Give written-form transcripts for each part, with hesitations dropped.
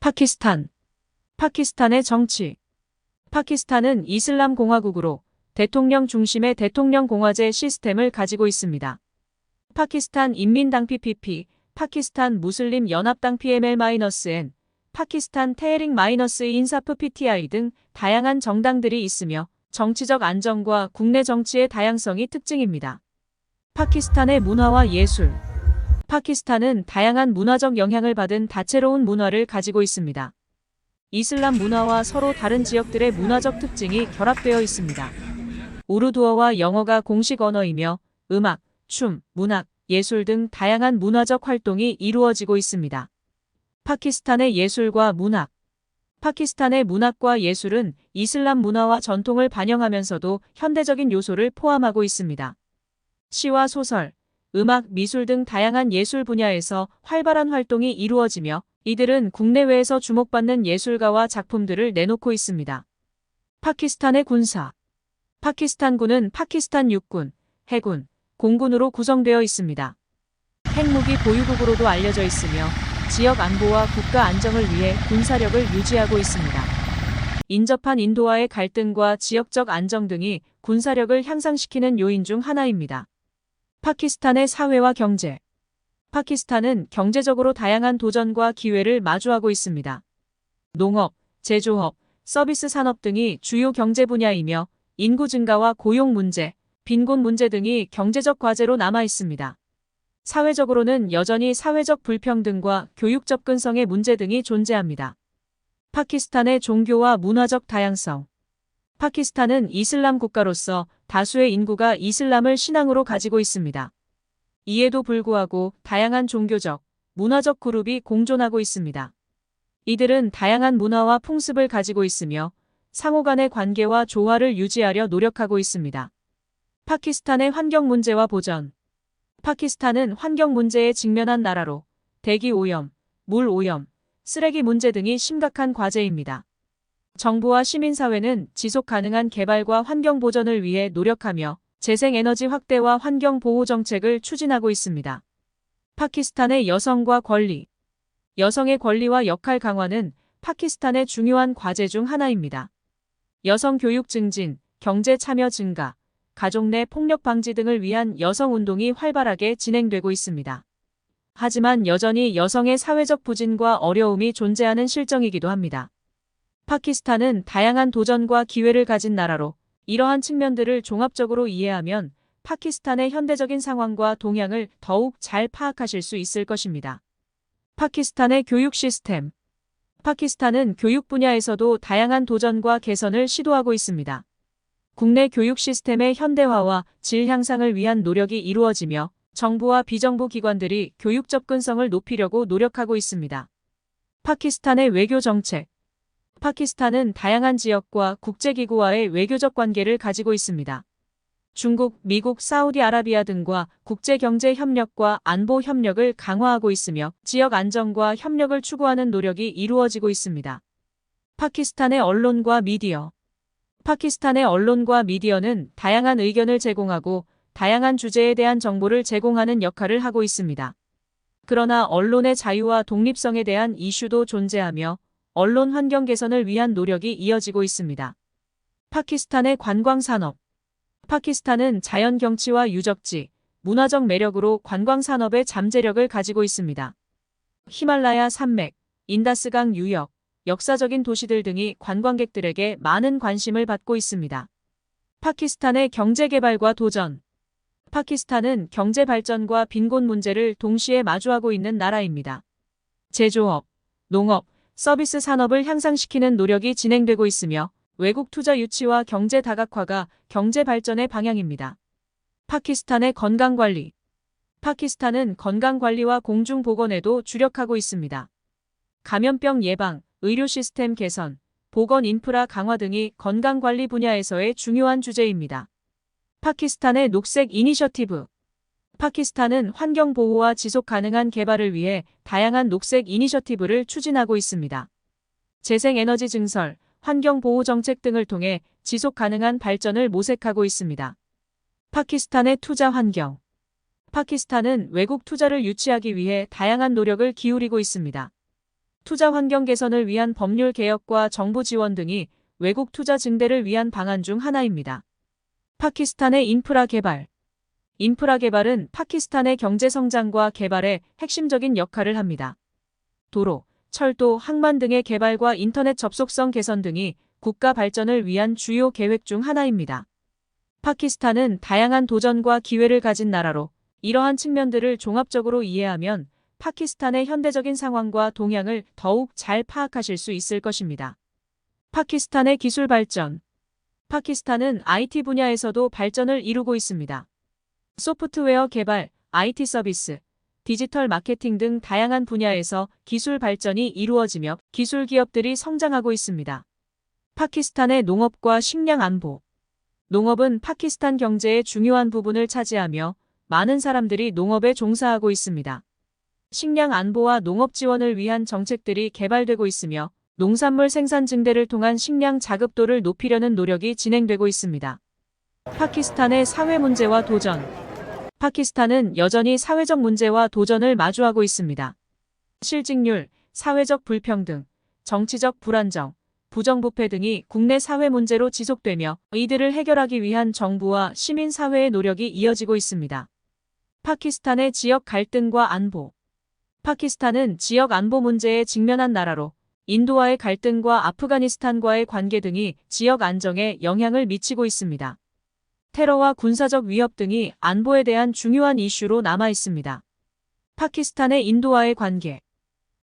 파키스탄. 파키스탄의 정치. 파키스탄은 이슬람 공화국으로 대통령 중심의 대통령 공화제 시스템을 가지고 있습니다. 파키스탄 인민당 PPP, 파키스탄 무슬림 연합당 PML-N, 파키스탄 테헤릭-인사프 PTI 등 다양한 정당들이 있으며 정치적 안정과 국내 정치의 다양성이 특징입니다. 파키스탄의 문화와 예술. 파키스탄은 다양한 문화적 영향을 받은 다채로운 문화를 가지고 있습니다. 이슬람 문화와 서로 다른 지역들의 문화적 특징이 결합되어 있습니다. 우르두어와 영어가 공식 언어이며 음악, 춤, 문학, 예술 등 다양한 문화적 활동이 이루어지고 있습니다. 파키스탄의 예술과 문학. 파키스탄의 문학과 예술은 이슬람 문화와 전통을 반영하면서도 현대적인 요소를 포함하고 있습니다. 시와 소설, 음악, 미술 등 다양한 예술 분야에서 활발한 활동이 이루어지며 이들은 국내외에서 주목받는 예술가와 작품들을 내놓고 있습니다. 파키스탄의 군사. 파키스탄군은 파키스탄 육군, 해군, 공군으로 구성되어 있습니다. 핵무기 보유국으로도 알려져 있으며 지역 안보와 국가 안정을 위해 군사력을 유지하고 있습니다. 인접한 인도와의 갈등과 지역적 안정 등이 군사력을 향상시키는 요인 중 하나입니다. 파키스탄의 사회와 경제. 파키스탄은 경제적으로 다양한 도전과 기회를 마주하고 있습니다. 농업, 제조업, 서비스 산업 등이 주요 경제 분야이며 인구 증가와 고용 문제, 빈곤 문제 등이 경제적 과제로 남아 있습니다. 사회적으로는 여전히 사회적 불평등과 교육 접근성의 문제 등이 존재합니다. 파키스탄의 종교와 문화적 다양성. 파키스탄은 이슬람 국가로서 다수의 인구가 이슬람을 신앙으로 가지고 있습니다. 이에도 불구하고 다양한 종교적, 문화적 그룹이 공존하고 있습니다. 이들은 다양한 문화와 풍습을 가지고 있으며 상호 간의 관계와 조화를 유지하려 노력하고 있습니다. 파키스탄의 환경 문제와 보전. 파키스탄은 환경 문제에 직면한 나라로 대기 오염, 물 오염, 쓰레기 문제 등이 심각한 과제입니다. 정부와 시민사회는 지속 가능한 개발과 환경 보전을 위해 노력하며 재생에너지 확대와 환경 보호 정책을 추진하고 있습니다. 파키스탄의 여성과 권리. 여성의 권리와 역할 강화는 파키스탄의 중요한 과제 중 하나입니다. 여성 교육 증진, 경제 참여 증가, 가족 내 폭력 방지 등을 위한 여성 운동이 활발하게 진행되고 있습니다. 하지만 여전히 여성의 사회적 부진과 어려움이 존재하는 실정이기도 합니다. 파키스탄은 다양한 도전과 기회를 가진 나라로 이러한 측면들을 종합적으로 이해하면 파키스탄의 현대적인 상황과 동향을 더욱 잘 파악하실 수 있을 것입니다. 파키스탄의 교육 시스템. 파키스탄은 교육 분야에서도 다양한 도전과 개선을 시도하고 있습니다. 국내 교육 시스템의 현대화와 질 향상을 위한 노력이 이루어지며 정부와 비정부 기관들이 교육 접근성을 높이려고 노력하고 있습니다. 파키스탄의 외교 정책. 파키스탄은 다양한 지역과 국제기구와의 외교적 관계를 가지고 있습니다. 중국, 미국, 사우디아라비아 등과 국제경제 협력과 안보 협력을 강화하고 있으며 지역 안정과 협력을 추구하는 노력이 이루어지고 있습니다. 파키스탄의 언론과 미디어. 파키스탄의 언론과 미디어는 다양한 의견을 제공하고 다양한 주제에 대한 정보를 제공하는 역할을 하고 있습니다. 그러나 언론의 자유와 독립성에 대한 이슈도 존재하며 언론 환경 개선을 위한 노력이 이어지고 있습니다. 파키스탄의 관광산업. 파키스탄은 자연 경치와 유적지, 문화적 매력으로 관광산업의 잠재력을 가지고 있습니다. 히말라야 산맥, 인다스강 유역, 역사적인 도시들 등이 관광객들에게 많은 관심을 받고 있습니다. 파키스탄의 경제개발과 도전. 파키스탄은 경제 발전과 빈곤 문제를 동시에 마주하고 있는 나라입니다. 제조업, 농업, 서비스 산업을 향상시키는 노력이 진행되고 있으며 외국 투자 유치와 경제 다각화가 경제 발전의 방향입니다. 파키스탄의 건강관리. 파키스탄은 건강관리와 공중보건에도 주력하고 있습니다. 감염병 예방, 의료 시스템 개선, 보건 인프라 강화 등이 건강관리 분야에서의 중요한 주제입니다. 파키스탄의 녹색 이니셔티브. 파키스탄은 환경 보호와 지속 가능한 개발을 위해 다양한 녹색 이니셔티브를 추진하고 있습니다. 재생에너지 증설, 환경 보호 정책 등을 통해 지속 가능한 발전을 모색하고 있습니다. 파키스탄의 투자 환경. 파키스탄은 외국 투자를 유치하기 위해 다양한 노력을 기울이고 있습니다. 투자 환경 개선을 위한 법률 개혁과 정부 지원 등이 외국 투자 증대를 위한 방안 중 하나입니다. 파키스탄의 인프라 개발. 인프라 개발은 파키스탄의 경제 성장과 개발에 핵심적인 역할을 합니다. 도로, 철도, 항만 등의 개발과 인터넷 접속성 개선 등이 국가 발전을 위한 주요 계획 중 하나입니다. 파키스탄은 다양한 도전과 기회를 가진 나라로 이러한 측면들을 종합적으로 이해하면 파키스탄의 현대적인 상황과 동향을 더욱 잘 파악하실 수 있을 것입니다. 파키스탄의 기술 발전. 파키스탄은 IT 분야에서도 발전을 이루고 있습니다. 소프트웨어 개발, IT 서비스, 디지털 마케팅 등 다양한 분야에서 기술 발전이 이루어지며 기술 기업들이 성장하고 있습니다. 파키스탄의 농업과 식량 안보. 농업은 파키스탄 경제의 중요한 부분을 차지하며 많은 사람들이 농업에 종사하고 있습니다. 식량 안보와 농업 지원을 위한 정책들이 개발되고 있으며 농산물 생산 증대를 통한 식량 자급도를 높이려는 노력이 진행되고 있습니다. 파키스탄의 사회 문제와 도전. 파키스탄은 여전히 사회적 문제와 도전을 마주하고 있습니다. 실직률, 사회적 불평등, 정치적 불안정, 부정부패 등이 국내 사회 문제로 지속되며 이들을 해결하기 위한 정부와 시민사회의 노력이 이어지고 있습니다. 파키스탄의 지역 갈등과 안보. 파키스탄은 지역 안보 문제에 직면한 나라로 인도와의 갈등과 아프가니스탄과의 관계 등이 지역 안정에 영향을 미치고 있습니다. 테러와 군사적 위협 등이 안보에 대한 중요한 이슈로 남아 있습니다. 파키스탄의 인도와의 관계.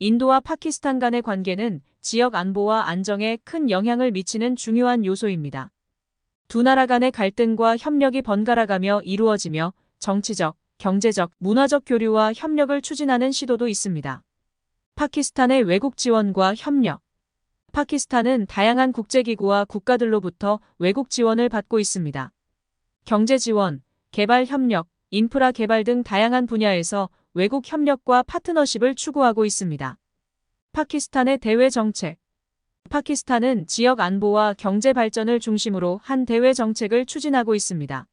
인도와 파키스탄 간의 관계는 지역 안보와 안정에 큰 영향을 미치는 중요한 요소입니다. 두 나라 간의 갈등과 협력이 번갈아가며 이루어지며 정치적, 경제적, 문화적 교류와 협력을 추진하는 시도도 있습니다. 파키스탄의 외국 지원과 협력. 파키스탄은 다양한 국제기구와 국가들로부터 외국 지원을 받고 있습니다. 경제 지원, 개발 협력, 인프라 개발 등 다양한 분야에서 외국 협력과 파트너십을 추구하고 있습니다. 파키스탄의 대외 정책. 파키스탄은 지역 안보와 경제 발전을 중심으로 한 대외 정책을 추진하고 있습니다.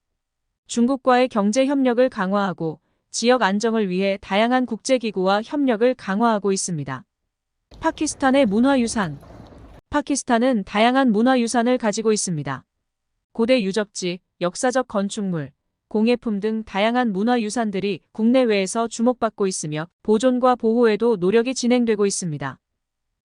중국과의 경제 협력을 강화하고 지역 안정을 위해 다양한 국제기구와 협력을 강화하고 있습니다. 파키스탄의 문화유산. 파키스탄은 다양한 문화유산을 가지고 있습니다. 고대 유적지, 역사적 건축물, 공예품 등 다양한 문화유산들이 국내외에서 주목받고 있으며 보존과 보호에도 노력이 진행되고 있습니다.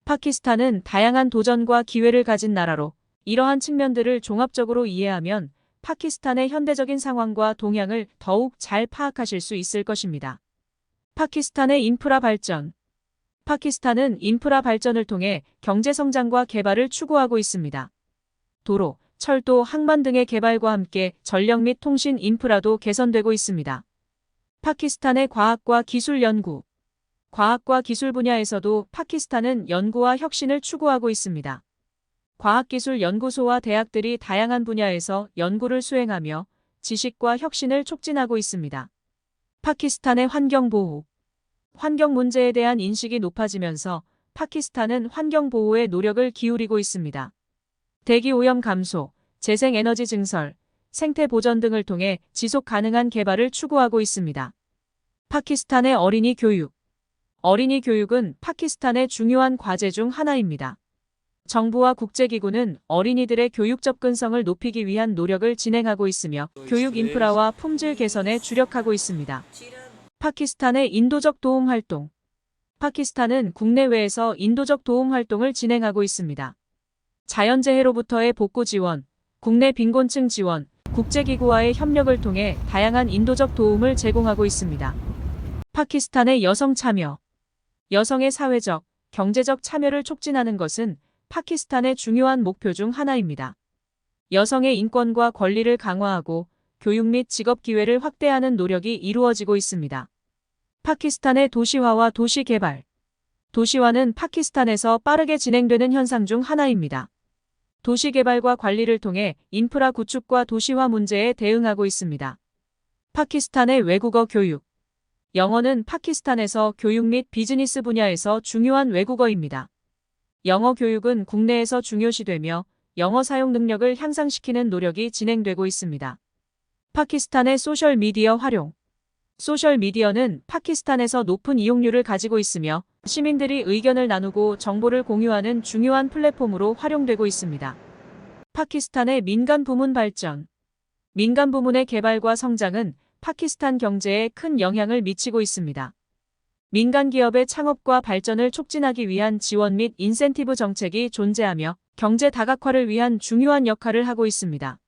파키스탄은 다양한 도전과 기회를 가진 나라로 이러한 측면들을 종합적으로 이해하면 파키스탄의 현대적인 상황과 동향을 더욱 잘 파악하실 수 있을 것입니다. 파키스탄의 인프라 발전. 파키스탄은 인프라 발전을 통해 경제 성장과 개발을 추구하고 있습니다. 도로, 철도, 항만 등의 개발과 함께 전력 및 통신 인프라도 개선되고 있습니다. 파키스탄의 과학과 기술 연구. 과학과 기술 분야에서도 파키스탄은 연구와 혁신을 추구하고 있습니다. 과학기술 연구소와 대학들이 다양한 분야에서 연구를 수행하며 지식과 혁신을 촉진하고 있습니다. 파키스탄의 환경보호. 환경 문제에 대한 인식이 높아지면서 파키스탄은 환경보호에 노력을 기울이고 있습니다. 대기오염 감소, 재생에너지 증설, 생태 보전 등을 통해 지속 가능한 개발을 추구하고 있습니다. 파키스탄의 어린이 교육. 어린이 교육은 파키스탄의 중요한 과제 중 하나입니다. 정부와 국제기구는 어린이들의 교육 접근성을 높이기 위한 노력을 진행하고 있으며 교육 인프라와 품질 개선에 주력하고 있습니다. 파키스탄의 인도적 도움 활동. 파키스탄은 국내외에서 인도적 도움 활동을 진행하고 있습니다. 자연재해로부터의 복구 지원, 국내 빈곤층 지원, 국제기구와의 협력을 통해 다양한 인도적 도움을 제공하고 있습니다. 파키스탄의 여성 참여. 여성의 사회적, 경제적 참여를 촉진하는 것은 파키스탄의 중요한 목표 중 하나입니다. 여성의 인권과 권리를 강화하고 교육 및 직업 기회를 확대하는 노력이 이루어지고 있습니다. 파키스탄의 도시화와 도시 개발. 도시화는 파키스탄에서 빠르게 진행되는 현상 중 하나입니다. 도시 개발과 관리를 통해 인프라 구축과 도시화 문제에 대응하고 있습니다. 파키스탄의 외국어 교육. 영어는 파키스탄에서 교육 및 비즈니스 분야에서 중요한 외국어입니다. 영어 교육은 국내에서 중요시되며 영어 사용 능력을 향상시키는 노력이 진행되고 있습니다. 파키스탄의 소셜미디어 활용. 소셜미디어는 파키스탄에서 높은 이용률을 가지고 있으며 시민들이 의견을 나누고 정보를 공유하는 중요한 플랫폼으로 활용되고 있습니다. 파키스탄의 민간 부문 발전. 민간 부문의 개발과 성장은 파키스탄 경제에 큰 영향을 미치고 있습니다. 민간 기업의 창업과 발전을 촉진하기 위한 지원 및 인센티브 정책이 존재하며 경제 다각화를 위한 중요한 역할을 하고 있습니다.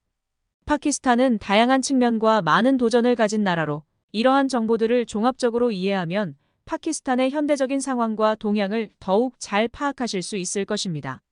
파키스탄은 다양한 측면과 많은 도전을 가진 나라로 이러한 정보들을 종합적으로 이해하면 파키스탄의 현대적인 상황과 동향을 더욱 잘 파악하실 수 있을 것입니다.